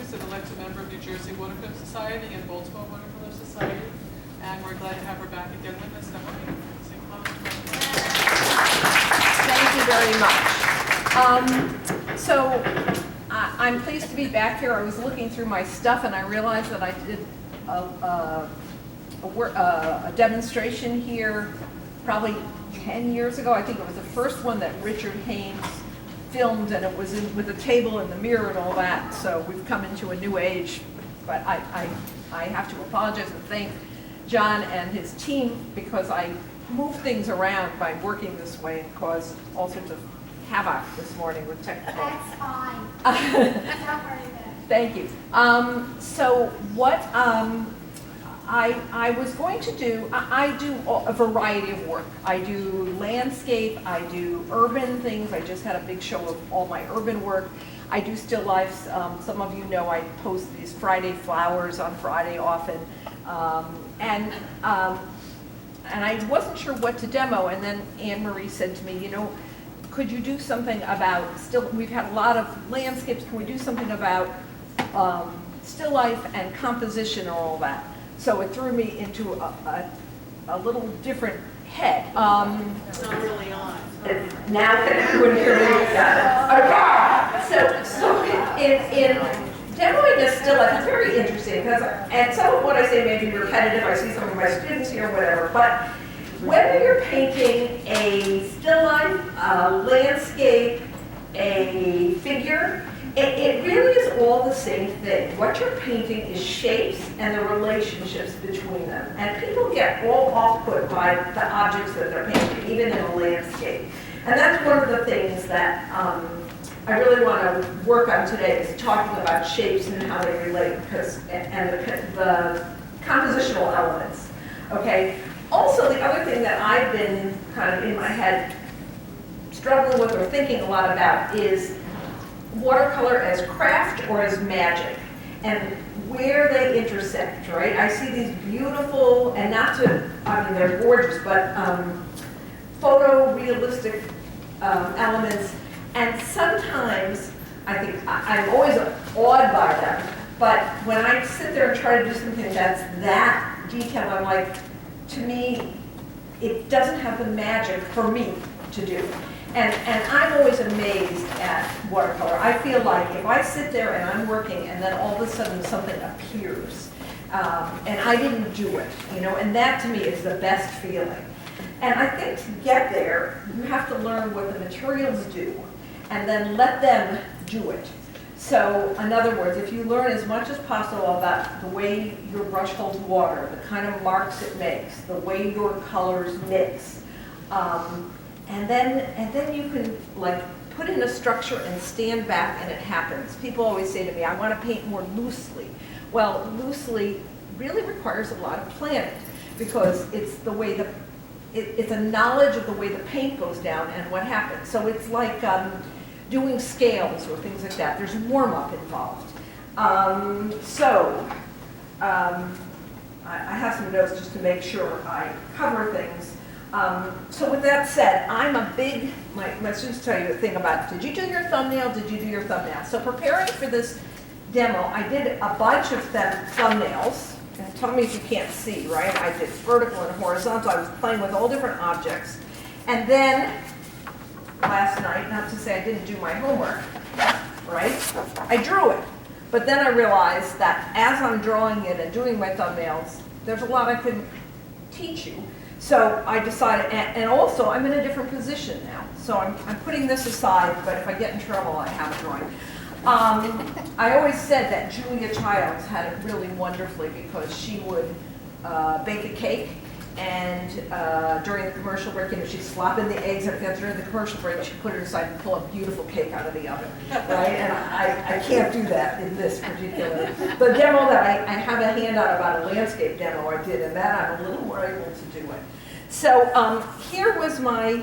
is an elected member of New Jersey Watercolor Society and Baltimore Watercolor Society. And we're glad to have her back again with us. Emily, say hello. Thank you very much. So I'm pleased to be back here. I was looking through my stuff and I realized that I did a demonstration here probably 10 years ago. I think it was the first one that Richard Haynes filmed, and it was with a table and the mirror and all that. So we've come into a new age, but I have to apologize and thank John and his team, because I moved things around by working this way and caused all sorts of havoc this morning with technical. That's fine. Thank you. So what I was going to do, I do a variety of work. I do landscape, I do urban things. I just had a big show of all my urban work. I do still lifes. Some of you know I post these Friday flowers on Friday often. And I wasn't sure what to demo, and then Anne Marie said to me, you know, could you do something about we've had a lot of landscapes, can we do something about still life and composition and all that? So it threw me into a little different head. It's not really on. Now everyone hear me? Okay. So in demoing this still life, it's very interesting because, and some of what I say may be repetitive. I see some of my students here, whatever. But whether you're painting a still life, a landscape, a figure, it really is all the same thing. What you're painting is shapes and the relationships between them. And people get all off-put by the objects that they're painting, even in a landscape. And that's one of the things that I really want to work on today, is talking about shapes and how they relate, and the compositional elements. Okay. Also, the other thing that I've been kind of in my head struggling with or thinking a lot about is watercolor as craft or as magic, and where they intersect, right? I see these beautiful, and not to, I mean, they're gorgeous, but photorealistic elements, and sometimes I think I'm always awed by them, but when I sit there and try to do something that's that detailed, I'm like, to me, it doesn't have the magic for me to do. And I'm always amazed at watercolor. I feel like if I sit there and I'm working and then all of a sudden something appears, and I didn't do it, you know, and that to me is the best feeling. And I think to get there, you have to learn what the materials do and then let them do it. So in other words, if you learn as much as possible about the way your brush holds water, the kind of marks it makes, the way your colors mix, and then you can like put in a structure and stand back and it happens. People always say to me, I want to paint more loosely. Well, loosely really requires a lot of planning, because it's the way it's a knowledge of the way the paint goes down and what happens. So it's like doing scales or things like that. There's warm-up involved. I have some notes just to make sure I cover things. So with that said, I'm a big, my students tell you a thing about, did you do your thumbnail? Did you do your thumbnail? So preparing for this demo, I did a bunch of thumbnails. And tell me if you can't see, right? I did vertical and horizontal. I was playing with all different objects. And then last night, not to say I didn't do my homework, right? I drew it. But then I realized that as I'm drawing it and doing my thumbnails, there's a lot I couldn't teach you. So I decided, and also I'm in a different position now. So I'm putting this aside, but if I get in trouble, I have a drawing. I always said that Julia Childs had it really wonderfully, because she would bake a cake, and during the commercial break, you know, she'd slop in the eggs, and during the commercial break, she'd put it aside and pull a beautiful cake out of the oven, right? And I can't do that in this particular. The demo that I have a handout about a landscape demo I did, and that I'm a little more able to do it. So here was my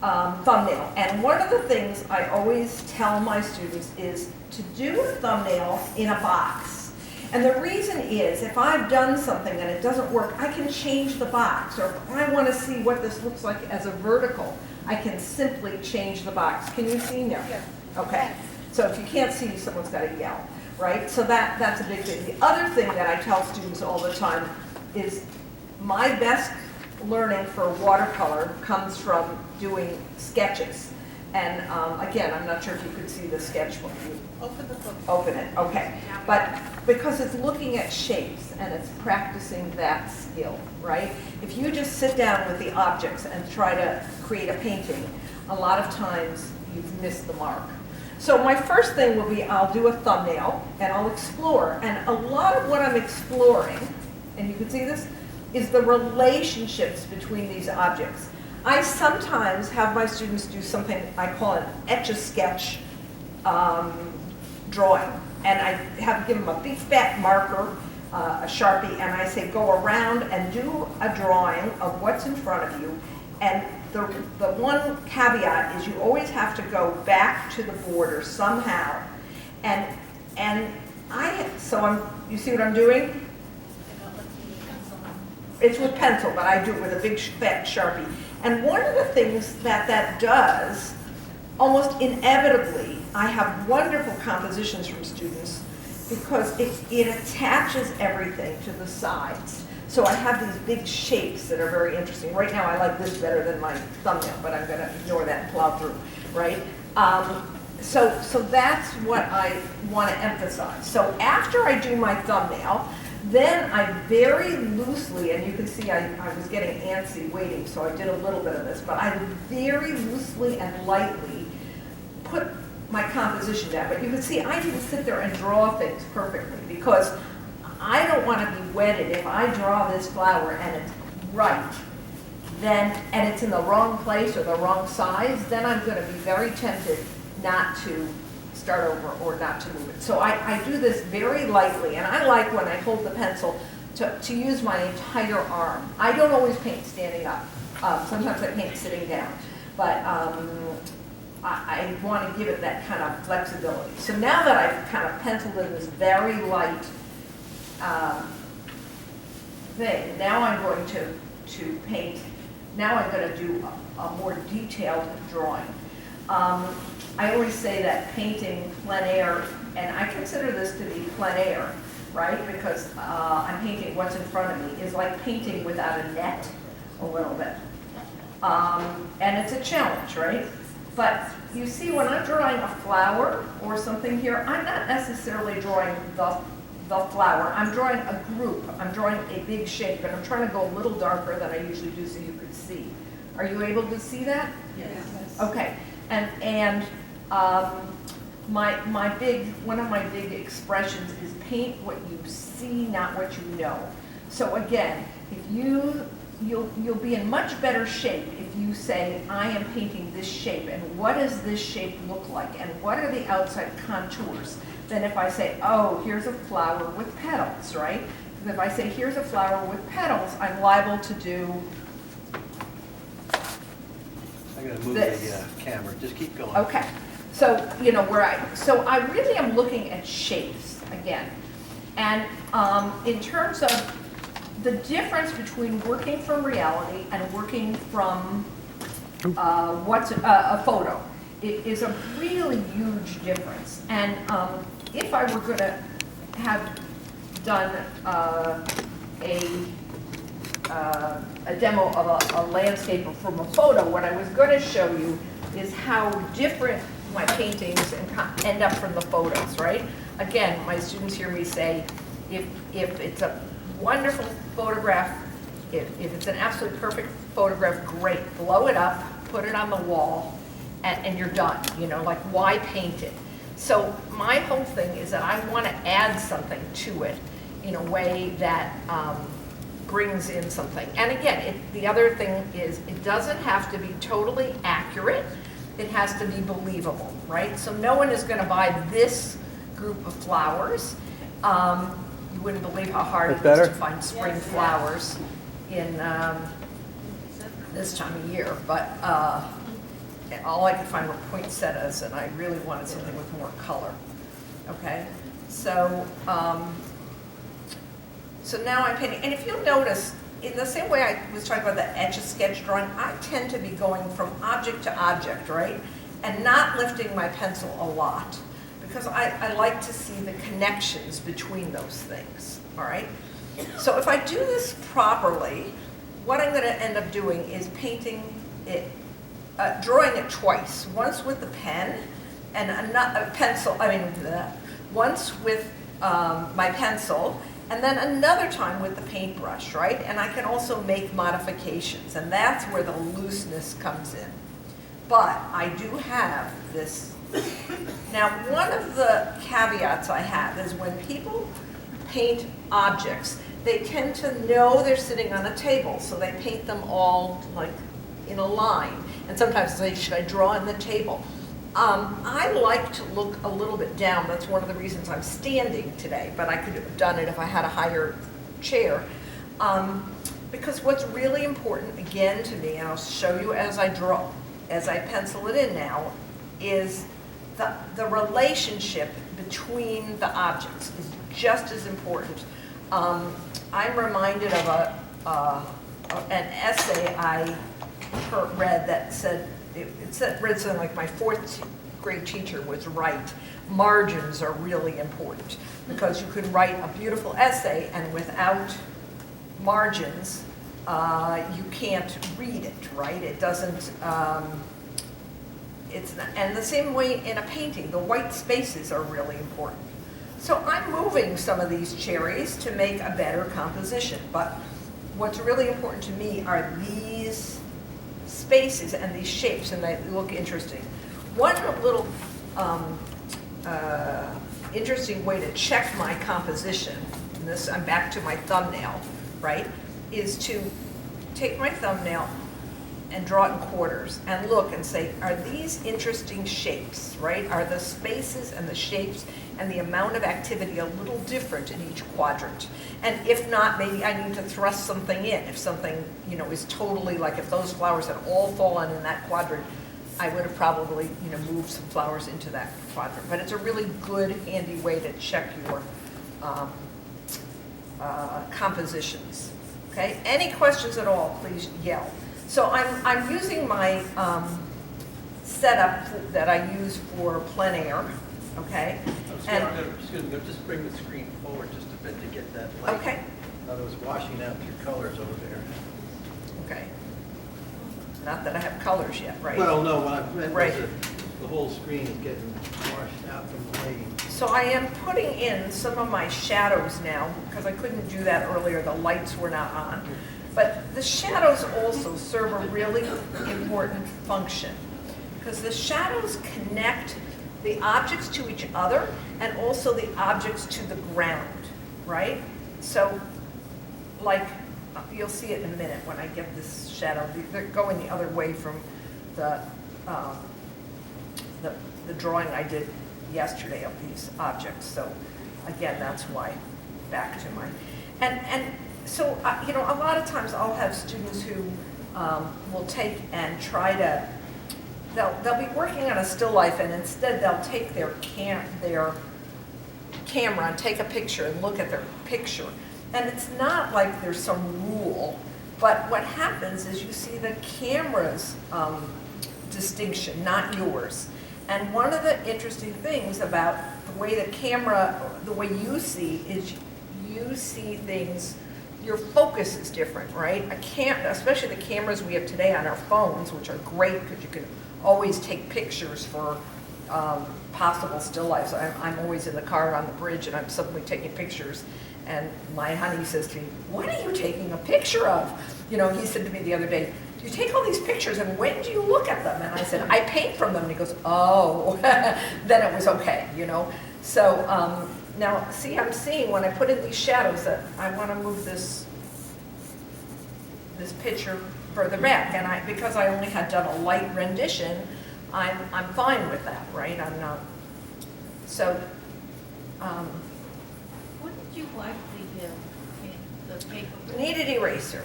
thumbnail, and one of the things I always tell my students is to do a thumbnail in a box. And the reason is, if I've done something and it doesn't work, I can change the box. Or if I want to see what this looks like as a vertical, I can simply change the box. Can you see now? Yes. Okay. So if you can't see, someone's got to yell. right? So that's a big thing. The other thing that I tell students all the time is my best learning for watercolor comes from doing sketches. And again, I'm not sure if you could see the sketchbook. Open the book. Open it, okay. But because it's looking at shapes and it's practicing that skill, right? If you just sit down with the objects and try to create a painting, a lot of times you've missed the mark. So my first thing will be I'll do a thumbnail and I'll explore. And a lot of what I'm exploring, and you can see this, is the relationships between these objects. I sometimes have my students do something I call an etch-a-sketch drawing. And I have give them a big fat marker, a Sharpie, and I say go around and do a drawing of what's in front of you. And the one caveat is you always have to go back to the border somehow. You see what I'm doing? It's with pencil, but I do it with a big fat Sharpie. And one of the things that does, almost inevitably, I have wonderful compositions from students because it attaches everything to the sides. So I have these big shapes that are very interesting. Right now I like this better than my thumbnail, but I'm gonna ignore that and plow through, right? So that's what I wanna emphasize. So after I do my thumbnail, then I very loosely, and you can see I was getting antsy waiting, so I did a little bit of this, but I very loosely and lightly put my composition down. But you can see I didn't sit there and draw things perfectly because I don't want to be wedded. If I draw this flower and it's right, then, and it's in the wrong place or the wrong size, then I'm going to be very tempted not to start over or not to move it. So I do this very lightly, and I like when I hold the pencil to use my entire arm. I don't always paint standing up. Sometimes I paint sitting down, but I want to give it that kind of flexibility. So now that I've kind of penciled in this very light thing, now I'm going to paint. Now I'm going to do a more detailed drawing. I always say that painting plein air, and I consider this to be plein air, right? Because I'm painting what's in front of me, is like painting without a net a little bit. And it's a challenge, right? But you see, when I'm drawing a flower or something here, I'm not necessarily drawing the flower. I'm drawing a group. I'm drawing a big shape, and I'm trying to go a little darker than I usually do so you could see. Are you able to see that? Yes. Okay. And one of my big expressions is paint what you see, not what you know. So again, if you'll be in much better shape if you say, I am painting this shape, and what does this shape look like, and what are the outside contours, than if I say, oh, here's a flower with petals, right? Because if I say, here's a flower with petals, I'm liable to do I'm going to move this. the camera. Just keep going. Okay, so I really am looking at shapes again, and in terms of the difference between working from reality and working from what's a photo, it is a really huge difference. And if I were going to have done a demo of a landscape from a photo, what I was going to show you is how different my paintings end up from the photos, right? Again, my students hear me say, if it's a wonderful photograph, if it's an absolute perfect photograph, great, blow it up, put it on the wall, and you're done, like why paint it? So my whole thing is that I want to add something to it in a way that brings in something. And again, the other thing is it doesn't have to be totally accurate. It has to be believable, right? So no one is going to buy this group of flowers. You wouldn't believe how hard it is to find spring flowers in this time of year. But all I could find were poinsettias, and I really wanted something with more color. Okay, so so now I'm painting, and if you'll notice, in the same way I was talking about the etch-a-sketch drawing, I tend to be going from object to object, right? And not lifting my pencil a lot. because I like to see the connections between those things, all right? So if I do this properly, what I'm going to end up doing is painting it, drawing it twice, once with the pen and a pencil, once with my pencil, and then another time with the paintbrush, right? And I can also make modifications, and that's where the looseness comes in. But I do have this. Now, one of the caveats I have is when people paint objects, they tend to know they're sitting on a table, so they paint them all like in a line. And sometimes they say, should I draw on the table? I like to look a little bit down. That's one of the reasons I'm standing today, but I could have done it if I had a higher chair. Because what's really important, again, to me, and I'll show you as I draw, as I pencil it in now, is the relationship between the objects is just as important. I'm reminded of an essay I read that said, read something like, my fourth grade teacher was right. Margins are really important because you can write a beautiful essay and without margins, you can't read it, right? It doesn't, it's not, and the same way in a painting, the white spaces are really important. So I'm moving some of these cherries to make a better composition, but what's really important to me are these spaces and these shapes, and they look interesting. One little interesting way to check my composition, and this, I'm back to my thumbnail, right, is to take my thumbnail and draw it in quarters and look and say, are these interesting shapes, right? Are the spaces and the shapes and the amount of activity a little different in each quadrant? And if not, maybe I need to thrust something in. If something, you know, is totally, like if those flowers had all fallen in that quadrant, I would have probably, you know, moved some flowers into that quadrant. But it's a really good, handy way to check your compositions, okay? Any questions at all, please yell. So I'm using my setup that I use for plein air, okay? Excuse me, just bring the screen forward just a bit to get that light. Okay. I was washing out your colors over there. Okay. Not that I have colors yet, right? Well, no, what I meant Right. was that the whole screen is getting washed out from the lighting. So I am putting in some of my shadows now, because I couldn't do that earlier, the lights were not on. But the shadows also serve a really important function, because the shadows connect the objects to each other and also the objects to the ground, right? So, like, you'll see it in a minute when I get this shadow. They're going the other way from the drawing I did yesterday of these objects. So, again, that's why, back to my, and so, you know, a lot of times I'll have students who will take and try to, they'll be working on a still life, and instead they'll take their camera and take a picture and look at their picture. And it's not like there's some rule, but what happens is you see the camera's distinction, not yours. And one of the interesting things about the way the camera, the way you see, is you see things, your focus is different, right? Especially the cameras we have today on our phones, which are great because you can always take pictures for possible still lifes. I'm always in the car on the bridge and I'm suddenly taking pictures, and my honey says to me, "What are you taking a picture of?" You know, he said to me the other day, "You take all these pictures and when do you look at them?" And I said, "I paint from them." And he goes, "Oh," then it was okay, you know? So now, see, I'm seeing when I put in these shadows that I want to move this picture further back, and because I only had done a light rendition, I'm fine with that, right? I'm not. So. What did you wipe the paper? Kneaded eraser.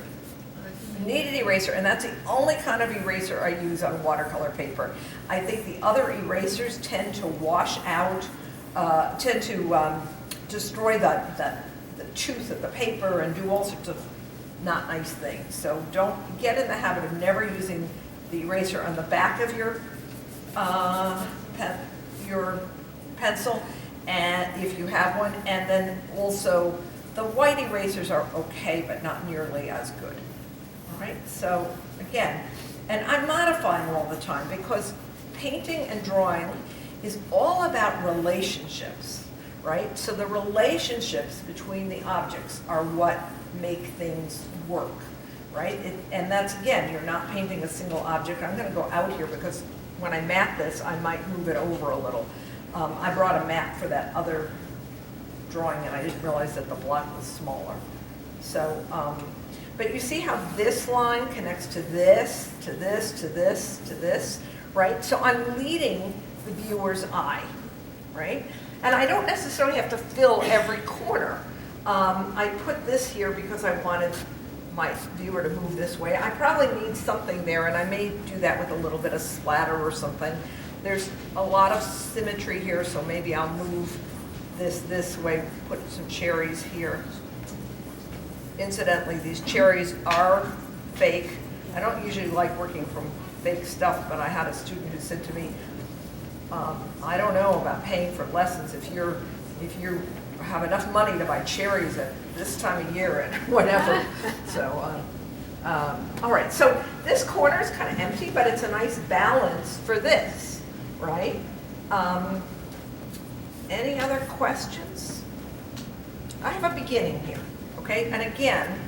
Kneaded eraser, and that's the only kind of eraser I use on watercolor paper. I think the other erasers tend to wash out, tend to destroy the tooth of the paper and do all sorts of not nice things. So don't get in the habit of never using the eraser on the back of your pencil, and if you have one, and then also the white erasers are okay, but not nearly as good. All right, so again, and I'm modifying all the time because painting and drawing is all about relationships, right? So the relationships between the objects are what make things work, right? And that's, again, you're not painting a single object. I'm going to go out here because when I mat this, I might move it over a little. I brought a mat for that other drawing, and I didn't realize that the block was smaller. So, but you see how this line connects to this, to this, to this, to this, right? So I'm leading the viewer's eye, right? And I don't necessarily have to fill every corner. I put this here because I wanted my viewer to move this way. I probably need something there, and I may do that with a little bit of splatter or something. There's a lot of symmetry here, so maybe I'll move this way, put some cherries here. Incidentally, these cherries are fake. I don't usually like working from fake stuff, but I had a student who said to me, I don't know about paying for lessons if you have enough money to buy cherries at this time of year and whatever. So, all right, so this corner is kind of empty, but it's a nice balance for this, right? Any other questions? I have a beginning here, okay? And again,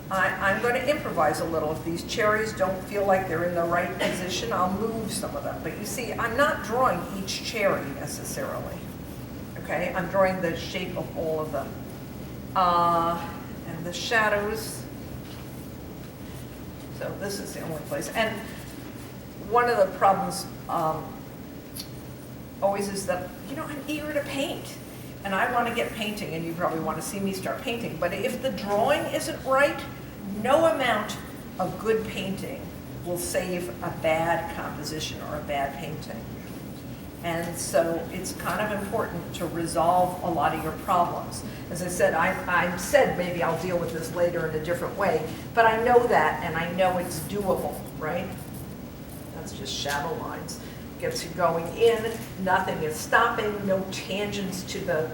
I'm going to improvise a little. If these cherries don't feel like they're in the right position, I'll move some of them. But you see, I'm not drawing each cherry necessarily, okay? I'm drawing the shape of all of them. And the shadows, so this is the only place. And one of the problems always is that, you know, I'm eager to paint. And I want to get painting, and you probably want to see me start painting. But if the drawing isn't right, no amount of good painting will save a bad composition or a bad painting. And so it's kind of important to resolve a lot of your problems. As I said, I said maybe I'll deal with this later in a different way, but I know that, and I know it's doable, right? That's just shadow lines. Gets you going in, nothing is stopping, no tangents to the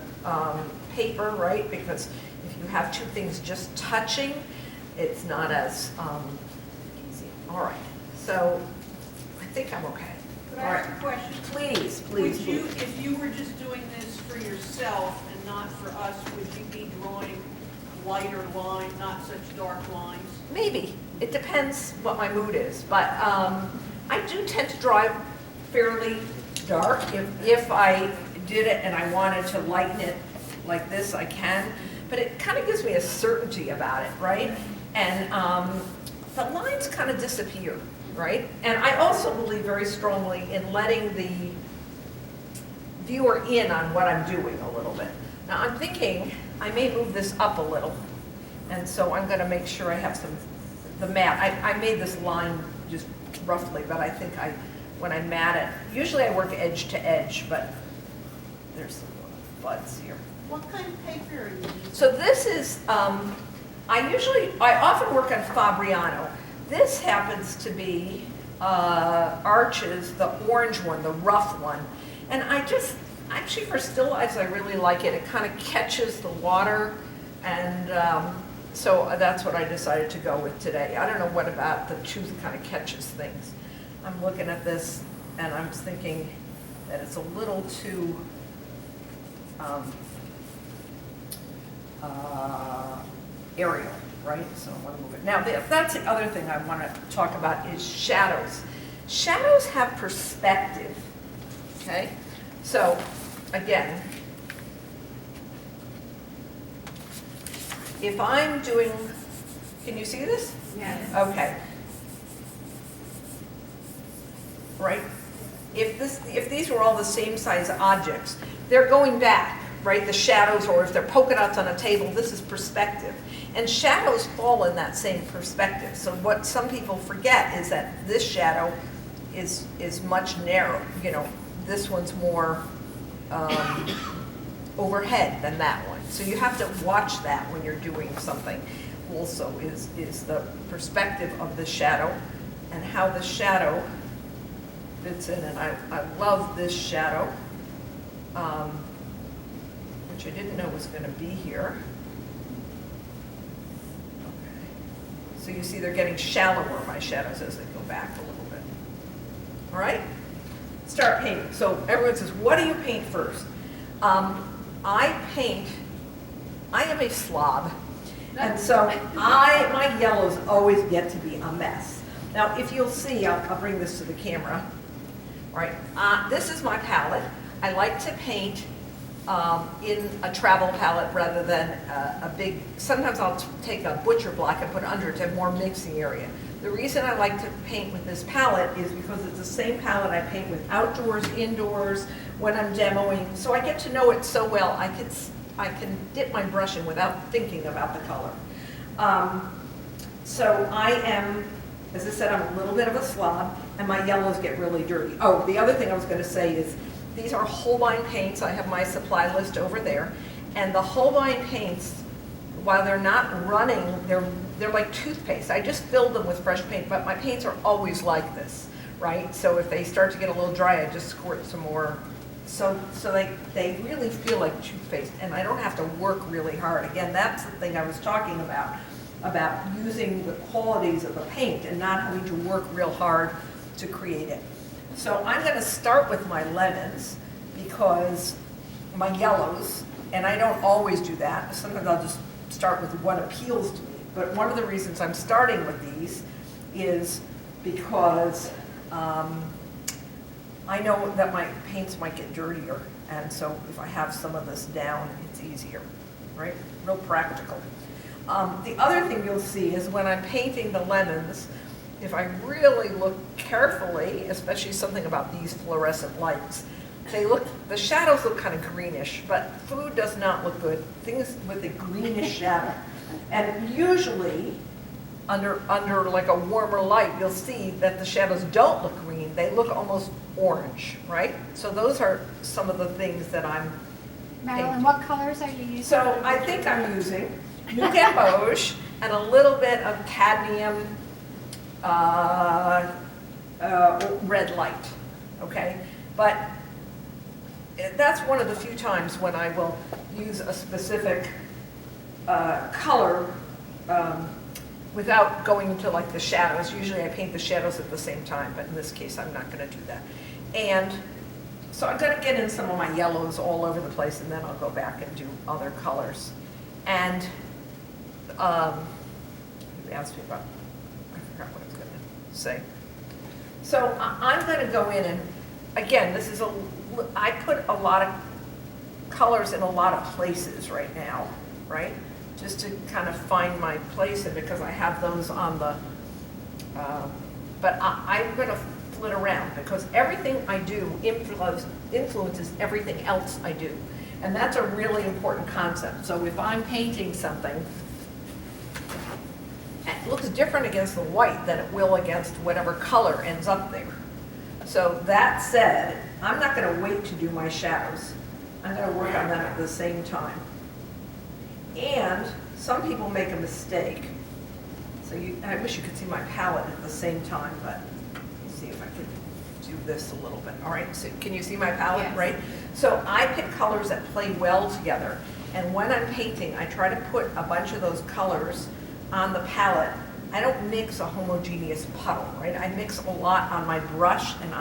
paper, right? Because if you have two things just touching, it's not as easy. All right, so I think I'm okay. Could All I right, ask a question? please, Would please, you, please. if you were just doing this for yourself and not for us, would you be drawing lighter lines, not such dark lines? Maybe. It depends what my mood is, but I do tend to draw fairly dark. If I did it and I wanted to lighten it like this, I can. But it kind of gives me a certainty about it, right? And the lines kind of disappear, right? And I also believe very strongly in letting the viewer in on what I'm doing a little bit. Now I'm thinking I may move this up a little. And so I'm going to make sure I have the mat. I made this line just roughly, but I think when I mat it, usually I work edge to edge, but there's some buds here. What kind of paper are you using? So this is, I often work on Fabriano. This happens to be Arches, the orange one, the rough one. And actually for still lifes, I really like it. It kind of catches the water, and so that's what I decided to go with today. I don't know what about the tooth kind of catches things. I'm looking at this and I'm thinking that it's a little too aerial, right? So I'm going to move it. Now that's the other thing I want to talk about is shadows. Shadows have perspective, okay? So again, if I'm doing, can you see this? Yes. Okay. Right? If these were all the same size objects, they're going back, right? The shadows, or if they're polka dots on a table, this is perspective. And shadows fall in that same perspective. So what some people forget is that this shadow is much narrow. You know, this one's more overhead than that one. So you have to watch that when you're doing something. Also is the perspective of the shadow and how the shadow fits in, and I love this shadow, which I didn't know was going to be here. Okay. So you see they're getting shallower, my shadows, as they go back a little bit. All right? Start painting. So everyone says, what do you paint first? I am a slob, and so my yellows always get to be a mess. Now, if you'll see, I'll bring this to the camera. All right, this is my palette. I like to paint in a travel palette rather than a big, sometimes I'll take a butcher block and put it under it to have more mixing area. The reason I like to paint with this palette is because it's the same palette I paint with outdoors, indoors, when I'm demoing. So I get to know it so well, I can dip my brush in without thinking about the color. So I am, as I said, I'm a little bit of a slob, and my yellows get really dirty. Oh, the other thing I was going to say is these are Holbein paints. I have my supply list over there. And the Holbein paints, while they're not running, they're like toothpaste. I just filled them with fresh paint, but my paints are always like this, right? So if they start to get a little dry, I just squirt some more. So they really feel like toothpaste, and I don't have to work really hard. Again, that's the thing I was talking about using the qualities of the paint and not having to work real hard to create it. So I'm going to start with my lemons because my yellows, and I don't always do that. Sometimes I'll just start with what appeals to me. But one of the reasons I'm starting with these is because I know that my paints might get dirtier, and so if I have some of this down, it's easier, right? Real practical. The other thing you'll see is when I'm painting the lemons, if I really look carefully, especially something about these fluorescent lights, the shadows look kind of greenish, but food does not look good. Things with a greenish shadow. And usually, under like a warmer light, you'll see that the shadows don't look green. They look almost orange, right? So those are some of the things that I'm Marilyn, painting. what colors are you using? So I think I'm using New Gamboge and a little bit of cadmium red light, okay? But that's one of the few times when I will use a specific color without going into like the shadows. Usually I paint the shadows at the same time, but in this case I'm not going to do that. And so I'm going to get in some of my yellows all over the place, and then I'll go back and do other colors. And you asked me about, I forgot what I was going to say. So I'm going to go in and, again, I put a lot of colors in a lot of places right now, right? Just to kind of find my place, and because I have those on the, but I'm going to flit around because everything I do influences everything else I do. And that's a really important concept. So if I'm painting something, it looks different against the white than it will against whatever color ends up there. So that said, I'm not going to wait to do my shadows. I'm going to work on them at the same time. And some people make a mistake. So I wish you could see my palette at the same time, but let's see if I can do this a little bit. All right, so can you see my palette, Yes. right? So I pick colors that play well together. And when I'm painting, I try to put a bunch of those colors on the palette. I don't mix a homogeneous puddle, right? I mix a lot on my brush and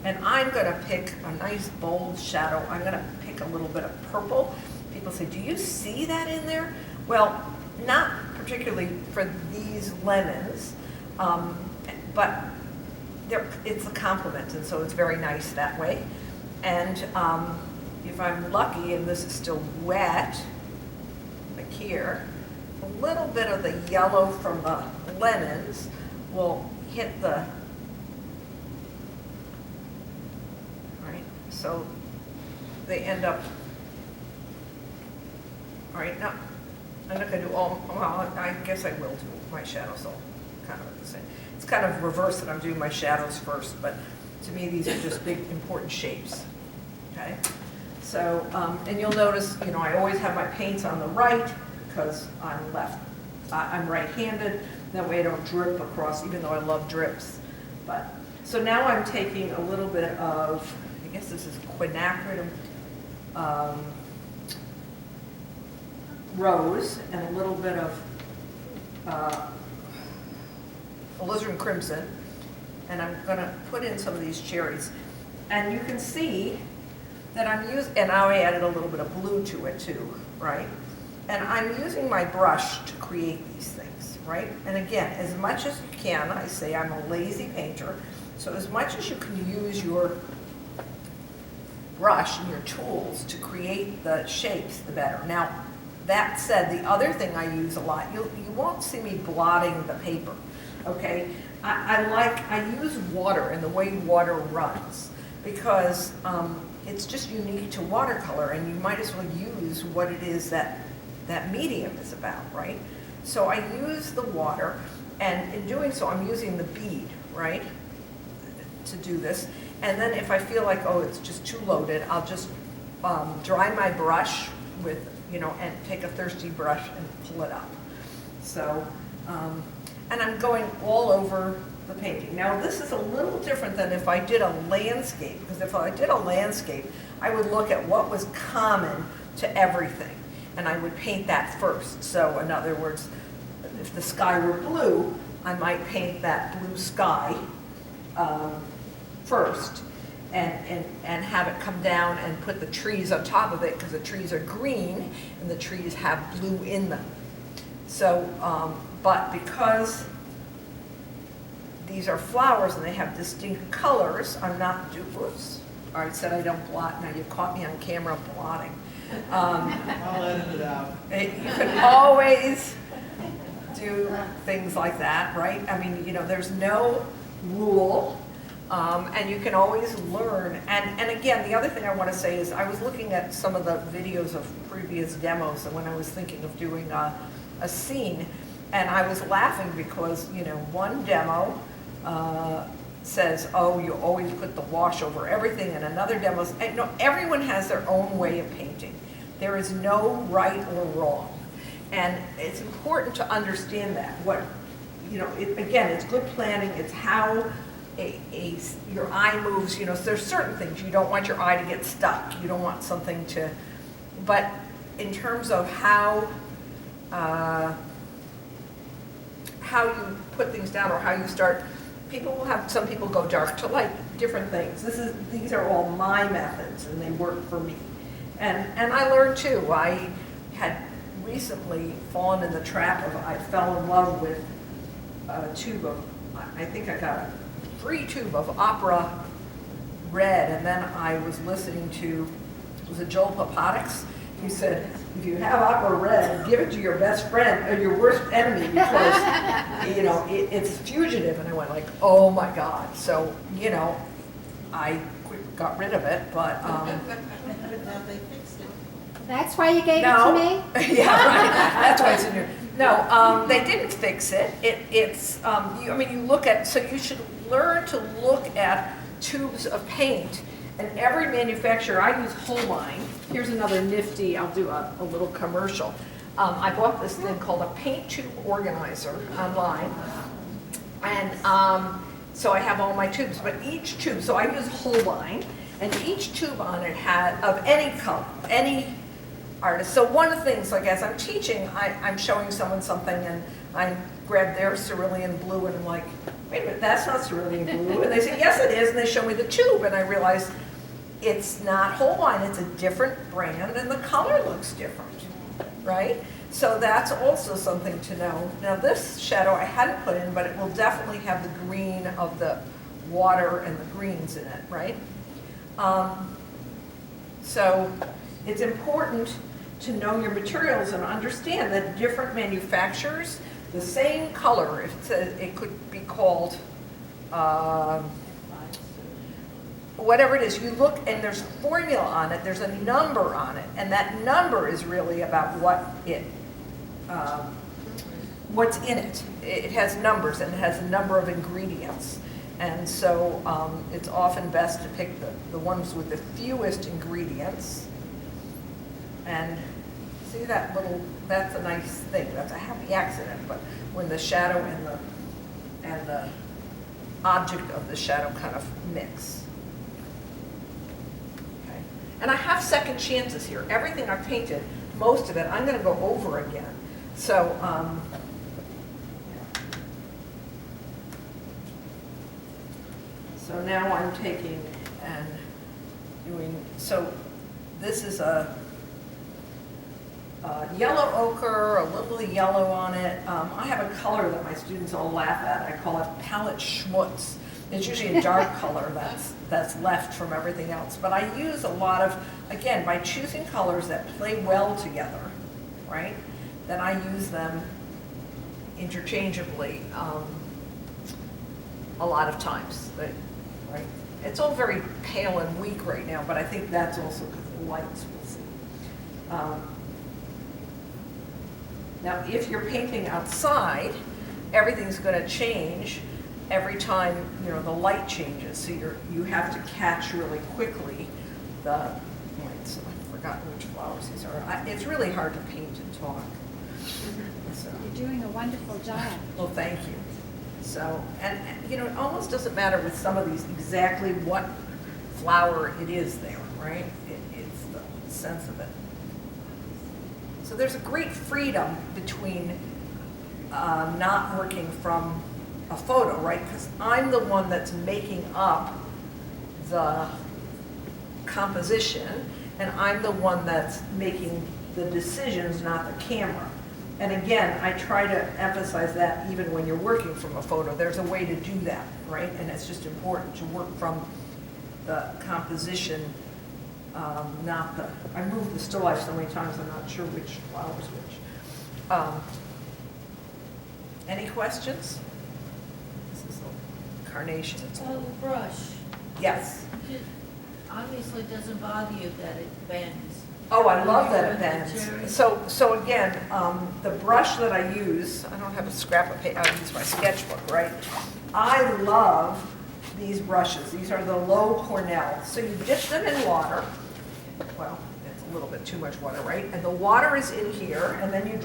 and I'm gonna pick a nice bold shadow. I'm gonna pick a little bit of purple. People say, do you see that in there? Well, not particularly for these lemons, but it's a compliment, and so it's very nice that way. And if I'm lucky and this is still wet, like here, a little bit of the yellow from the lemons will hit the, right? So they end up, all right, now I'm not going to do all, well, I guess I will do my shadows all kind of at the same. It's kind of reverse that I'm doing my shadows first, but to me these are just big important shapes, okay? So, and you'll notice, you know, I always have my paints on the right because I'm right-handed. That way I don't drip across, even though I love drips. But So now I'm taking a little bit of, I guess this is quinacridone rose and a little bit of alizarin crimson, and I'm gonna put in some of these cherries. And you can see that I'm using, and now I added a little bit of blue to it too, right? And I'm using my brush to create these things, right? And again, as much as you can, I say I'm a lazy painter, so as much as you can use your brush and your tools to create the shapes, the better. Now, that said, the other thing I use a lot, you won't see me blotting the paper, okay? I use water and the way water runs, because it's just unique to watercolor, and you might as well use what it is that medium is about, right? So I use the water, and in doing so, I'm using the bead, right, to do this. And then if I feel like, oh, it's just too loaded, I'll just dry my brush with, and take a thirsty brush and pull it up. So, and I'm going all over the painting. Now, this is a little different than if I did a landscape, because if I did a landscape, I would look at what was common to everything, and I would paint that first. So, in other words, if the sky were blue, I might paint that blue sky first, and have it come down and put the trees on top of it, because the trees are green and the trees have blue in them. So, but because these are flowers and they have distinct colors, I'm not oops. I said I don't blot. Now you caught me on camera blotting. I'll edit it out. You can always do things like that, right? I mean, there's no rule. And you can always learn. And again, the other thing I want to say is I was looking at some of the videos of previous demos, and when I was thinking of doing a scene, and I was laughing because, one demo says, oh, you always put the wash over everything, and another demo, everyone has their own way of painting. There is no right or wrong. And it's important to understand that. Again, it's good planning, it's how your eye moves, there's certain things. You don't want your eye to get stuck. You don't want something to, but in terms of how you put things down or how you start, some people go dark to light, different things. These are all my methods, and they work for me. And I learned too. I had recently fallen in the trap of, I fell in love with a tube of, I think I got a free tube of opera red, and then I was listening to, was it Joel Papadix? He said, if you have opera red, give it to your best friend or your worst enemy, because it's fugitive. And I went like, oh my God. So I got rid of it, but But now they fixed it. That's why you gave no. it to me? Yeah, right. That's why it's in here. No, they didn't fix it. It's you look at, so you should learn to look at tubes of paint. And every manufacturer, I use Holbein. Here's another nifty, I'll do a little commercial. I bought this thing called a paint tube organizer online. And so I have all my tubes, but each tube, so I use Holbein, and each tube on it had, of any color, any artist. So one of the things, like as I'm teaching, I'm showing someone something, and I grab their cerulean blue, and I'm like, wait a minute, that's not cerulean blue. And they say, yes it is, and they show me the tube, and I realize it's not Holbein, it's a different brand, and the color looks different, right? So that's also something to know. Now this shadow I hadn't put in, but it will definitely have the green of the water and the greens in it, right? So it's important to know your materials and understand that different manufacturers, the same color, if it could be called whatever it is, you look and there's a formula on it, there's a number on it, and that number is really about what's in it. It has numbers, and it has a number of ingredients. And so it's often best to pick the ones with the fewest ingredients. And see that little, that's a nice thing, that's a happy accident, but when the shadow and the object of the shadow kind of mix. Okay. And I have second chances here. Everything I painted, most of it, I'm going to go over again. So, so now I'm taking and doing, so this is a yellow ochre, a little yellow on it. I have a color that my students all laugh at. I call it palette schmutz. It's usually a dark color that's left from everything else. But I use a lot of, again, by choosing colors that play well together, right? Then I use them interchangeably a lot of times, right? It's all very pale and weak right now, but I think that's also because of the lights, we'll see. Now, if you're painting outside, everything's going to change every time, you know, the light changes. So you have to catch really quickly the lights. I've forgotten which flowers these are. It's really hard to paint and talk. So, You're doing a wonderful job. well, thank you. So, and you know, it almost doesn't matter with some of these exactly what flower it is there, right? It's the sense of it. So there's a great freedom between not working from a photo, right? Because I'm the one that's making up the composition, and I'm the one that's making the decisions, not the camera. And again, I try to emphasize that even when you're working from a photo, there's a way to do that, right? And it's just important to work from the composition, not the, I moved the still life so many times, I'm not sure which flowers which. Any questions? This is a carnation. Oh, the brush. Yes. It obviously doesn't bother you that it bends. Oh, I love that it With the cherry. bends. So again, the brush that I use, I don't have a scrap of paper, I use my sketchbook, right? I love these brushes. These are the low Cornell. So you dip them in water. Well, it's a little bit too much water, right? And the water is in here, and then you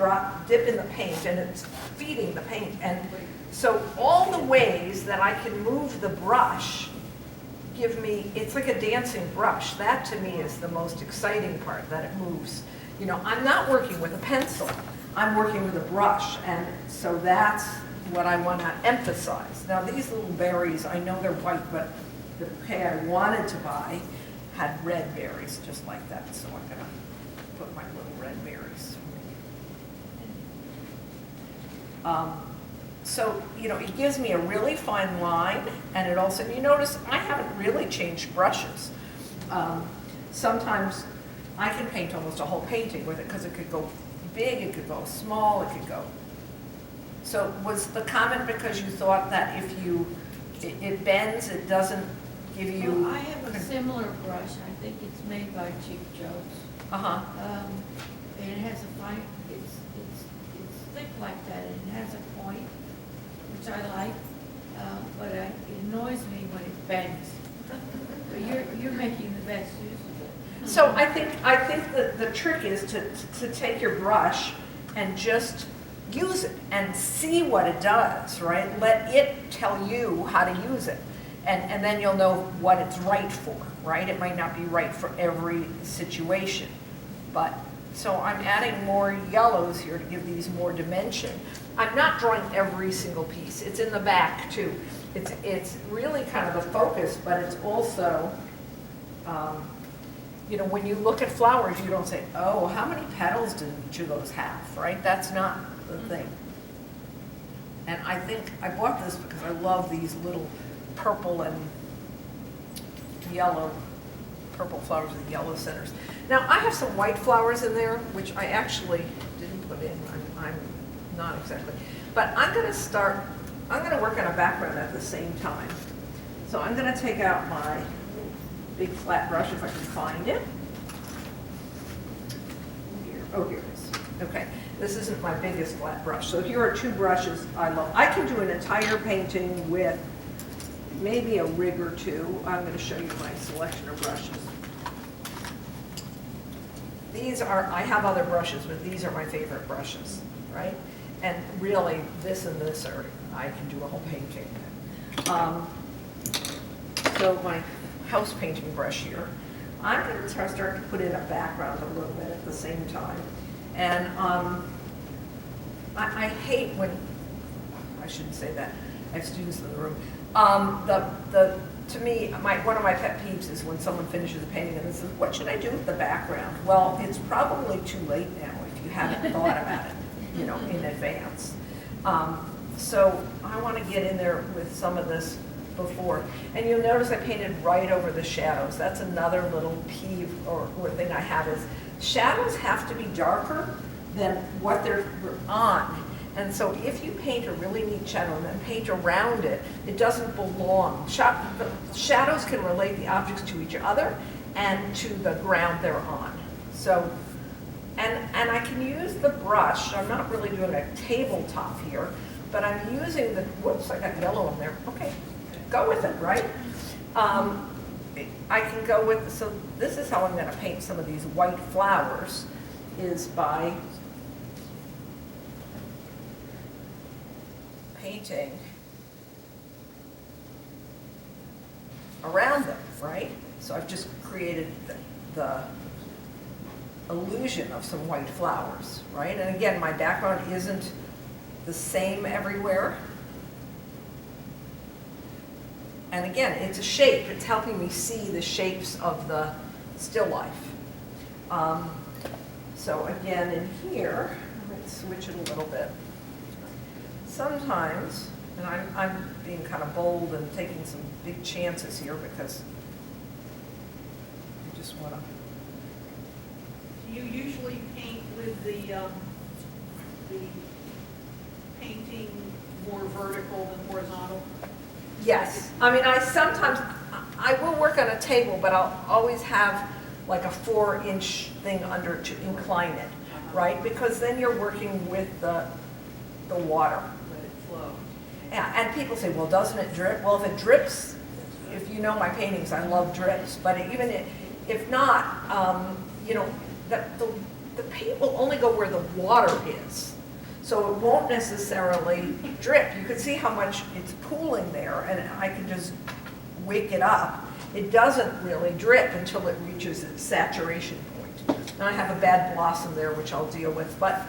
dip in the paint, and it's feeding the paint. And so all the ways that I can move the brush give me, it's like a dancing brush. That to me is the most exciting part, that it moves. You know, I'm not working with a pencil. I'm working with a brush, and so that's what I want to emphasize. Now these little berries, I know they're white, but the bouquet I wanted to buy had red berries, just like that, so I'm going to put my little red berries. So, you know, it gives me a really fine line, and it also, you notice I haven't really changed brushes. Sometimes I can paint almost a whole painting with it, because it could go big, it could go small, it could go. So was the comment because you thought that if it bends, it doesn't give you? Well, I have a similar brush. I think it's made by Cheap Joe's. Uh-huh. And it has a fine, it's thick like that, and it has a point, which I like, but it annoys me when it bends. But you're making the best use of it. So I think that the trick is to take your brush and just use it and see what it does, right? Let it tell you how to use it. And then you'll know what it's right for, right? It might not be right for every situation. But, so I'm adding more yellows here to give these more dimension. I'm not drawing every single piece. It's in the back too. It's really kind of the focus, but it's also, you know, when you look at flowers, you don't say, oh, how many petals do each of those have, right? That's not the thing. And I think I bought this because I love these little purple and yellow, purple flowers with yellow centers. Now I have some white flowers in there, which I actually didn't put in. I'm not exactly. But I'm going to work on a background at the same time. So I'm going to take out my big flat brush if I can find it. Here. Oh, here it is. Okay. This isn't my biggest flat brush. So here are two brushes I love. I can do an entire painting with maybe a rig or two. I'm going to show you my selection of brushes. These are, I have other brushes, but these are my favorite brushes, right? And really, this and this are, I can do a whole painting. So my house painting brush here, I'm going to start to put in a background a little bit at the same time. And I hate when, I shouldn't say that, I have students in the room. To me, one of my pet peeves is when someone finishes a painting and says, what should I do with the background? Well, it's probably too late now if you haven't thought about it, you know, in advance. So I want to get in there with some of this before. And you'll notice I painted right over the shadows. That's another little peeve or thing I have is shadows have to be darker than what they're on. And so if you paint a really neat shadow and then paint around it, it doesn't belong. Shadows can relate the objects to each other and to the ground they're on. So, and I can use the brush. I'm not really doing a tabletop here, but I'm using the, whoops, I got yellow in there. Okay, go with it, right? I can go with, so this is how I'm gonna paint some of these white flowers, is by painting around them, right? So I've just created the illusion of some white flowers, right? And again, my background isn't the same everywhere. And again, it's a shape. It's helping me see the shapes of the still life. So again, in here, let's switch it a little bit. Sometimes, and I'm being kind of bold and taking some big chances here because I just want to. Do you usually paint with the painting more vertical than horizontal? Yes. I mean, I will work on a table, but I'll always have like a 4-inch thing under to incline it, right? Because then you're working with the water. Let it flow. Yeah, and people say, well, doesn't it drip? Well, if it drips, if you know my paintings, I love drips. But even if not, you know, the paint will only go where the water is. So it won't necessarily drip. You can see how much it's pooling there, and I can just wake it up. It doesn't really drip until it reaches its saturation point. And I have a bad blossom there, which I'll deal with. But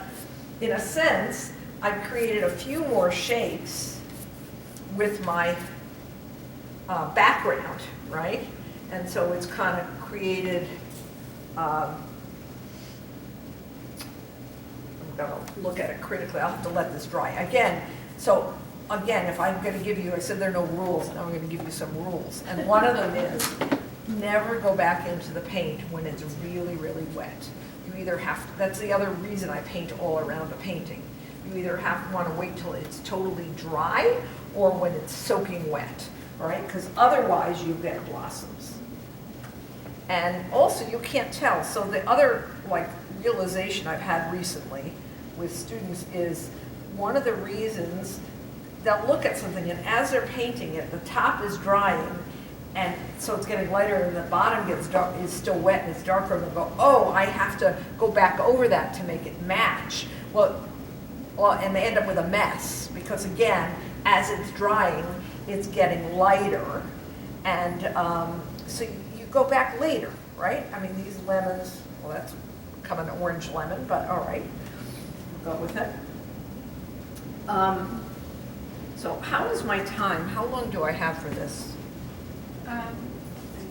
in a sense, I've created a few more shapes with my background, right? And so it's kind of created, I'm going to look at it critically. I'll have to let this dry. Again, if I'm going to give you, I said there are no rules, and I'm going to give you some rules. And one of them is never go back into the paint when it's really, really wet. You either have to, that's the other reason I paint all around a painting. You either want to wait till it's totally dry or when it's soaking wet, all right? Because otherwise you get blossoms. And also you can't tell. So the other realization I've had recently with students is one of the reasons they'll look at something and as they're painting it, the top is drying and so it's getting lighter and the bottom gets dark, is still wet and it's darker, and they'll go, oh, I have to go back over that to make it match. Well, and they end up with a mess because again, as it's drying, it's getting lighter, and so you go back later, right? I mean, these lemons, well, that's kind of an orange lemon, but all right, we'll go with it. So how is my time? How long do I have for this? I